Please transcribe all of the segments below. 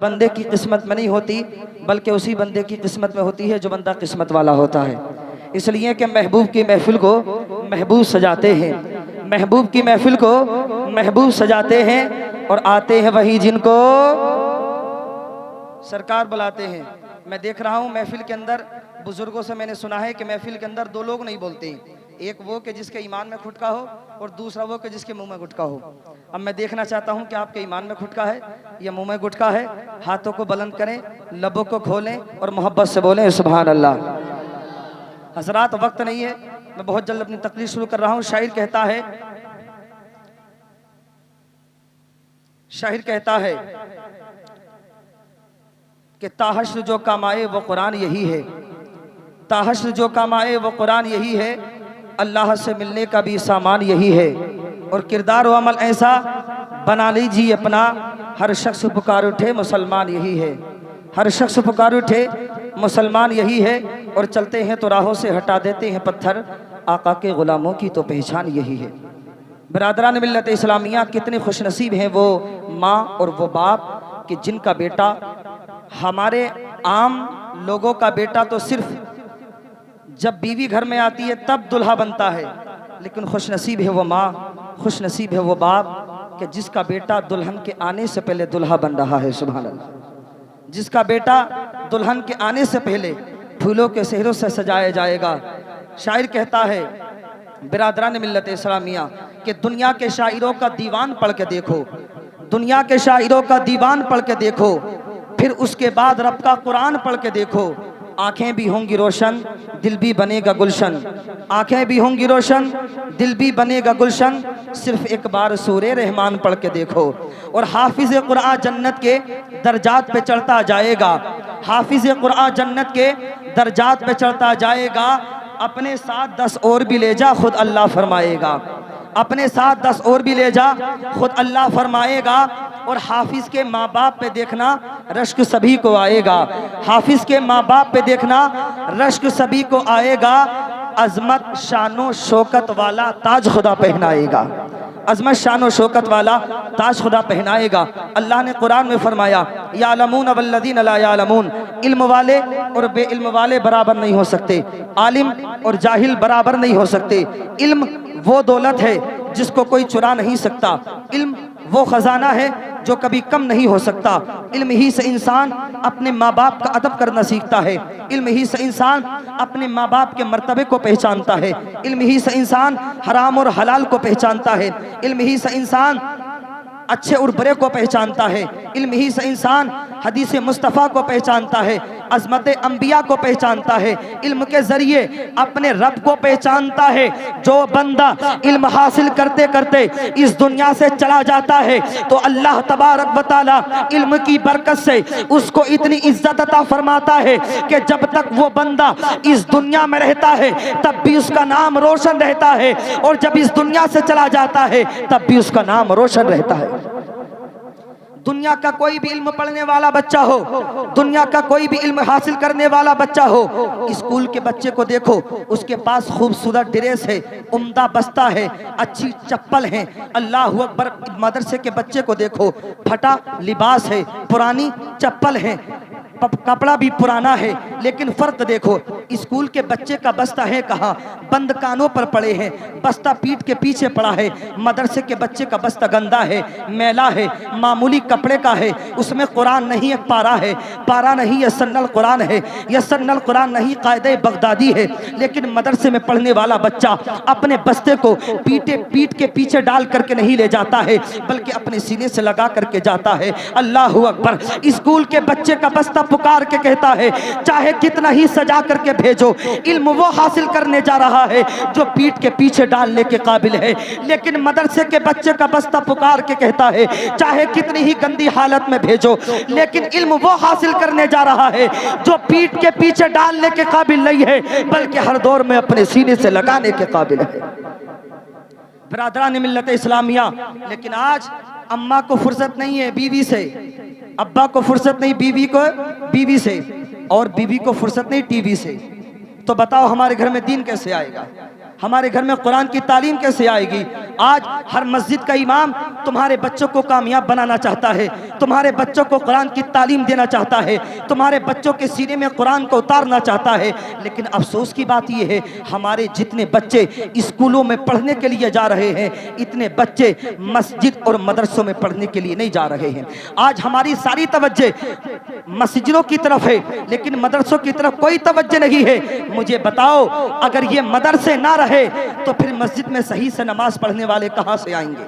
بندے کی قسمت میں نہیں ہوتی بلکہ اسی بندے کی قسمت میں ہوتی ہے جو بندہ قسمت والا ہوتا ہے۔ اس لیے کہ محبوب کی محفل کو محبوب سجاتے ہیں، محبوب کی محفل کو محبوب سجاتے ہیں، اور آتے ہیں وہی جن کو سرکار بلاتے ہیں۔ میں دیکھ رہا ہوں محفل کے اندر بزرگوں سے میں نے سنا ہے کہ محفل کے اندر دو لوگ نہیں بولتے ہیں، ایک وہ کہ جس کے ایمان میں کھٹکا ہو اور دوسرا وہ کہ جس کے منہ میں گٹکا ہو۔ اب میں دیکھنا چاہتا ہوں کہ آپ کے ایمان میں کھٹکا ہے یا منہ میں گٹکا ہے۔ ہاتھوں کو بلند کریں، لبوں کو کھولیں اور محبت سے بولیں سبحان اللہ۔ حضرات وقت نہیں ہے، میں بہت جلد اپنی تقریر شروع کر رہا ہوں۔ شاعر کہتا ہے کہ تاحشر جو کام آئے وہ قرآن یہی ہے، تاحشر جو کام آئے وہ قرآن یہی ہے، اللہ سے ملنے کا بھی سامان یہی ہے، اور کردار و عمل ایسا بنا لیجیے اپنا، ہر شخص پکار اٹھے مسلمان یہی ہے، ہر شخص پکار اٹھے مسلمان یہی ہے، اور چلتے ہیں تو راہوں سے ہٹا دیتے ہیں پتھر، آقا کے غلاموں کی تو پہچان یہی ہے۔ برادران ملت اسلامیہ، کتنے خوش نصیب ہیں وہ ماں اور وہ باپ کہ جن کا بیٹا، ہمارے عام لوگوں کا بیٹا تو صرف جب بیوی گھر میں آتی ہے تب دلہا بنتا ہے، لیکن خوش نصیب ہے وہ ماں، خوش نصیب ہے وہ باپ کہ جس کا بیٹا دلہن کے آنے سے پہلے دلہا بن رہا ہے سبحان اللہ، جس کا بیٹا دلہن کے آنے سے پہلے پھولوں کے صحروں سے سجایا جائے گا۔ شاعر کہتا ہے برادران ملت اسلامیہ کہ دنیا کے شاعروں کا دیوان پڑھ کے دیکھو، دنیا کے شاعروں کا دیوان پڑھ کے دیکھو، پھر اس کے بعد رب کا قرآن پڑھ کے دیکھو، آنکھیں بھی ہوں گی روشن دل بھی بنے گا گلشن، آنکھیں بھی ہوں گی روشن دل بھی بنے گا گلشن، صرف ایک بار سورہ رحمان پڑھ کے دیکھو، اور حافظ قرآن جنت کے درجات پہ چڑھتا جائے گا، حافظ قرآن جنت کے درجات پہ چڑھتا جائے گا، اپنے ساتھ 10 اور بھی لے جا خود اللہ فرمائے گا، اپنے ساتھ 10 اور بھی لے جا خود اللہ فرمائے گا، اور حافظ کے ماں باپ پہ دیکھنا رشک سبھی کو آئے گا، حافظ کے ماں باپ پہ دیکھنا رشک سبھی کو آئے گا، عظمت شان و شوکت والا تاج خدا پہنائے گا، عظمت شان و شوکت والا تاج خدا پہنائے گا۔ اللہ نے قرآن میں فرمایا یعلمون والذین لا یعلمون، علم والے اور بے علم والے برابر نہیں ہو سکتے، عالم اور جاہل برابر نہیں ہو سکتے۔ علم وہ دولت ہے جس کو کوئی چرا نہیں سکتا، علم وہ خزانہ ہے جو کبھی کم نہیں ہو سکتا، علم ہی سے انسان اپنے ماں باپ کا ادب کرنا سیکھتا ہے، علم ہی سے انسان اپنے ماں باپ کے مرتبے کو پہچانتا ہے، علم ہی سے انسان حرام اور حلال کو پہچانتا ہے، علم ہی سے انسان اچھے اور برے کو پہچانتا ہے، علم ہی سے انسان حدیث مصطفیٰ کو پہچانتا ہے، عظمت انبیاء کو پہچانتا ہے، علم کے ذریعے اپنے رب کو پہچانتا ہے۔ جو بندہ علم حاصل کرتے کرتے اس دنیا سے چلا جاتا ہے تو اللہ تبارک و تعالی علم کی برکت سے اس کو اتنی عزت عطا فرماتا ہے کہ جب تک وہ بندہ اس دنیا میں رہتا ہے تب بھی اس کا نام روشن رہتا ہے، اور جب اس دنیا سے چلا جاتا ہے تب بھی اس کا نام روشن رہتا ہے۔ دنیا کا کوئی بھی علم پڑھنے والا بچہ ہو، دنیا کا کوئی بھی علم حاصل کرنے والا بچہ ہو، اسکول کے بچے کو دیکھو، اس کے پاس خوبصورت ڈریس ہے، عمدہ بستہ ہے، اچھی چپل ہے، اللہ اکبر۔ مدرسے کے بچے کو دیکھو، پھٹا لباس ہے، پرانی چپل ہے، کپڑا بھی پرانا ہے، لیکن فرق دیکھو، اسکول کے بچے کا بستہ ہے کہاں؟ بند کانوں پر پڑے ہیں، بستہ پیٹ کے پیچھے پڑا ہے۔ مدرسے کے بچے کا بستہ گندا ہے، میلا ہے، معمولی کپڑے کا ہے، اس میں قرآن نہیں ایک پارا ہے، پارا نہیں یسن القرآن ہے، یسن القرآن نہیں قاعدہ بغدادی ہے، لیکن مدرسے میں پڑھنے والا بچہ اپنے بستے کو پیٹ کے پیچھے ڈال کر کے نہیں لے جاتا ہے بلکہ اپنے سینے سے لگا کر کے جاتا ہے۔ اللہ اکبر۔ اسکول کے بچے کا بستہ پکار کے کہتا ہے چاہے کتنا ہی سجا کر کے بھیجو، علم وہ حاصل کرنے جا رہا ہے جو پیٹ کے پیچھے ڈالنے کے قابل ہے، لیکن مدرسے کے بچے کا بستہ پکار کے کہتا ہے چاہے کتنی ہی گندی حالت میں بھیجو، لیکن علم وہ حاصل کرنے جا رہا ہے جو پیٹ کے پیچھے ڈالنے کے قابل نہیں ہے بلکہ ہر دور میں اپنے سینے سے لگانے کے قابل ہے۔ برادران ملت اسلامیہ، لیکن آج اماں کو فرصت نہیں ہے بیوی سے، ابا کو فرصت نہیں بیوی سے، اور بیوی کو فرصت نہیں ٹی وی سے، تو بتاؤ ہمارے گھر میں دین کیسے آئے گا؟ ہمارے گھر میں قرآن کی تعلیم کیسے آئے گی؟ آج ہر مسجد کا امام تمہارے بچوں کو کامیاب بنانا چاہتا ہے، تمہارے بچوں کو قرآن کی تعلیم دینا چاہتا ہے، تمہارے بچوں کے سینے میں قرآن کو اتارنا چاہتا ہے، لیکن افسوس کی بات یہ ہے ہمارے جتنے بچے اسکولوں میں پڑھنے کے لیے جا رہے ہیں اتنے بچے مسجد اور مدرسوں میں پڑھنے کے لیے نہیں جا رہے ہیں۔ آج ہماری ساری توجہ مسجدوں کی طرف ہے لیکن مدرسوں کی طرف کوئی توجہ نہیں ہے۔ مجھے بتاؤ اگر یہ مدرسے نہ رہے تو پھر مسجد میں صحیح سے نماز پڑھنے والے کہاں سے آئیں گے؟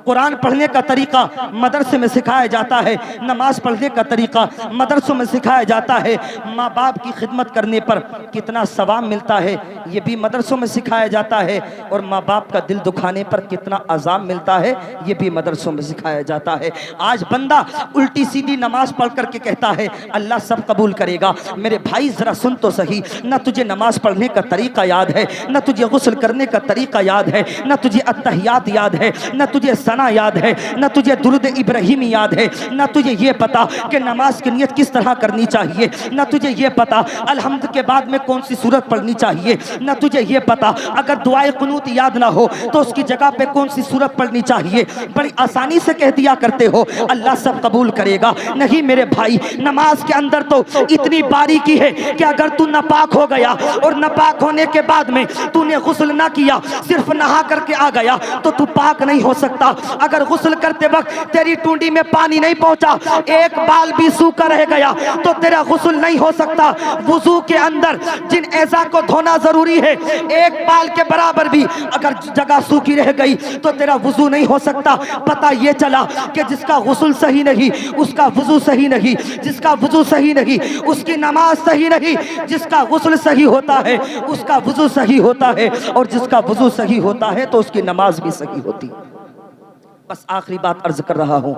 قرآن پڑھنے کا طریقہ مدرسے میں سکھایا جاتا ہے، نماز پڑھنے کا طریقہ مدرسوں میں سکھایا جاتا ہے، ماں باپ کی خدمت کرنے پر کتنا ثواب ملتا ہے یہ بھی مدرسوں میں سکھایا جاتا ہے، اور ماں باپ کا دل دکھانے پر کتنا عذاب ملتا ہے یہ بھی مدرسوں میں سکھایا جاتا ہے۔ آج بندہ الٹی سیدھی نماز پڑھ کر کے کہتا ہے اللہ سب قبول کرے گا۔ میرے بھائی ذرا سن تو صحیح، نہ تجھے نماز پڑھنے کا طریقہ یاد ہے، نہ تجھے غسل کرنے کا طریقہ یاد ہے، نہ تجھے التحیات یاد ہے، نہ تجھے ثنا یاد ہے، نہ تجھے درود ابراہیمی یاد ہے، نہ تجھے یہ پتا کہ نماز کی نیت کس طرح کرنی چاہیے، نہ تجھے یہ پتا الحمد کے بعد میں کون سی سورت پڑھنی چاہیے، نہ تجھے یہ پتا اگر دعائے قنوت یاد نہ ہو تو اس کی جگہ پہ کون سی سورت پڑھنی چاہیے۔ بڑی آسانی سے کہہ دیا کرتے ہو اللہ سب قبول کرے گا۔ نہیں میرے بھائی، نماز کے اندر تو اتنی باریکی ہے کہ اگر تو ناپاک ہو گیا اور ناپاک ہونے کے بعد میں تو نے غسل نہ کیا، صرف نہا کر کے آ گیا تو تو پاک نہیں ہو سکتا۔ اگر غسل کرتے وقت تیری ٹونڈی میں پانی نہیں پہنچا، ایک بال بھی سوکھا رہ گیا تو تیرا غسل نہیں ہو سکتا۔ وضو کے اندر جن اعضاء کو دھونا ضروری ہے ایک بال کے برابر بھی اگر جگہ سوکھی رہ گئی تو تیرا وضو نہیں ہو سکتا۔ پتہ یہ چلا کہ جس کا غسل صحیح نہیں اس کا وضو صحیح نہیں، جس کا وضو صحیح نہیں اس کی نماز صحیح نہیں، جس کا غسل صحیح ہوتا ہے اس کا وضو صحیح ہوتا ہے، اور جس کا وضو صحیح ہوتا ہے تو اس کی نماز بھی صحیح ہوتی ہے۔ بس آخری بات عرض کر رہا ہوں،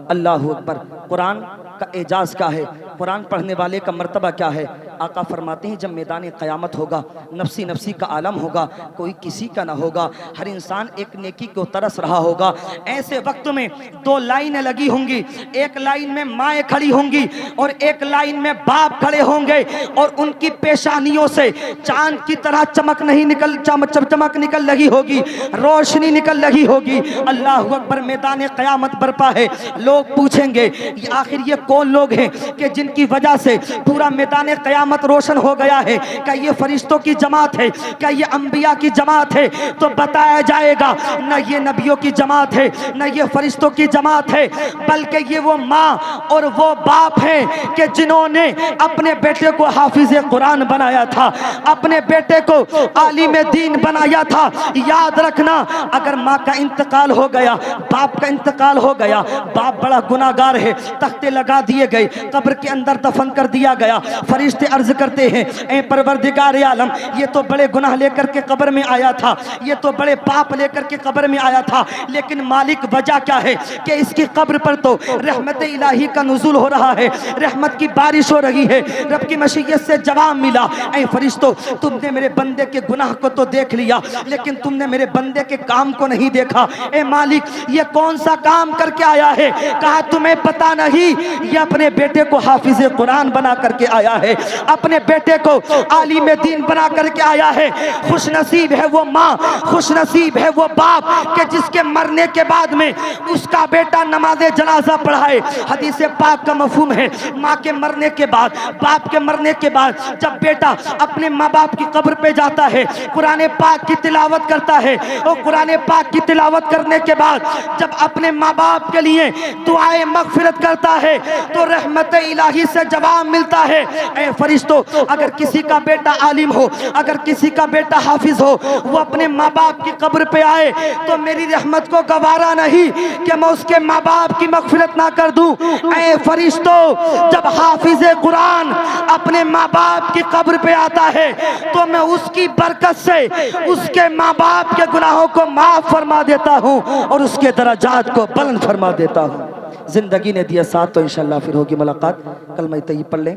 اللہ اکبر، قرآن کا اعجاز کیا ہے، قرآن پڑھنے والے کا مرتبہ کیا ہے۔ آقا فرماتے ہیں جب میدان قیامت ہوگا، نفسی نفسی کا عالم ہوگا، کوئی کسی کا نہ ہوگا، ہر انسان ایک نیکی کو ترس رہا ہوگا۔ ایسے وقت میں دو لائنیں لگی ہوں گی، ایک لائن میں مائیں کھڑی ہوں گی اور ایک لائن میں باپ کھڑے ہوں گے، اور ان کی پیشانیوں سے چاند کی طرح چمک نکل رہی ہوگی، روشنی نکل رہی ہوگی۔ اللہ اکبر، میدان قیامت برپا ہے۔ لوگ پوچھیں گے آخر یہ کون لوگ ہیں کہ جن کی وجہ سے پورا میدان قیامت روشن ہو گیا ہے؟ کیا یہ فرشتوں کی جماعت ہے؟ کیا یہ انبیاء کی جماعت ہے؟ تو بتایا جائے گا نہ یہ نبیوں کی جماعت ہے، نہ یہ فرشتوں کی جماعت ہے، بلکہ یہ وہ ماں اور وہ باپ ہیں کہ جنہوں نے اپنے بیٹے کو حافظ قرآن بنایا تھا، اپنے بیٹے کو عالم دین بنایا تھا۔ یاد رکھنا اگر ماں کا انتقال ہو گیا، باپ کا انتقال ہو گیا، باپ بڑا گناہگار ہے، تختے لگا دیے گئے، قبر کے اندر دفن کر دیا گیا، فرشتے عرض کرتے ہیں اے پروردگار عالم یہ تو بڑے گناہ لے کر کے قبر میں آیا تھا، یہ تو بڑے پاپ لے کر کے قبر میں آیا تھا، لیکن مالک وجہ کیا ہے کہ اس کی قبر پر تو رحمت الہی کا نزول ہو رہا ہے، رحمت کی بارش ہو رہی ہے، رب کی مشیت سے جواب ملا۔ اے فرشتوں، تم نے میرے بندے کے گناہ کو تو دیکھ لیا لیکن تم نے میرے بندے کے کام کو نہیں دیکھا۔ اے مالک یہ کون سا کام کر کے آیا ہے؟ کہا تمہیں پتہ نہیں، یہ اپنے بیٹے کو حافظ قرآن بنا کر کے آیا ہے، اپنے بیٹے کو عالم دین بنا کر کے آیا ہے۔ خوش نصیب ہے وہ ماں، خوش نصیب ہے وہ باپ کہ جس کے مرنے کے بعد میں اس کا بیٹا نماز جنازہ پڑھائے۔ حدیث پاک کا مفہوم ہے ماں کے مرنے کے بعد، باپ کے مرنے کے بعد جب بیٹا اپنے ماں باپ کی قبر پہ جاتا ہے، قرآن پاک کی تلاوت کرتا ہے، اور قرآن پاک کی تلاوت کرنے کے بعد جب اپنے ماں باپ کے لیے دعائے مغفرت کرتا ہے تو رحمت الہی سے جواب ملتا ہے۔ اے فرشتوں، اگر کسی کا بیٹا عالم ہو، اگر کسی کا بیٹا حافظ ہو، وہ اپنے ماں باپ کی قبر پہ آئے تو میری رحمت کو گوارا نہیں کہ میں اس کے ماں باپ کی مغفرت نہ کر دوں۔ اے فرشتوں، جب حافظ قرآن اپنے ماں باپ کی قبر پہ آتا ہے تو میں اس کی برکت سے اس کے ماں باپ کے گناہوں کو معاف فرما دیتا ہوں اور اس کے درجات کو بلند فرما دیتا ہوں۔ زندگی نے دیا ساتھ تو انشاءاللہ پھر ہوگی ملاقات۔ کلمہ طیب پڑھ لیں۔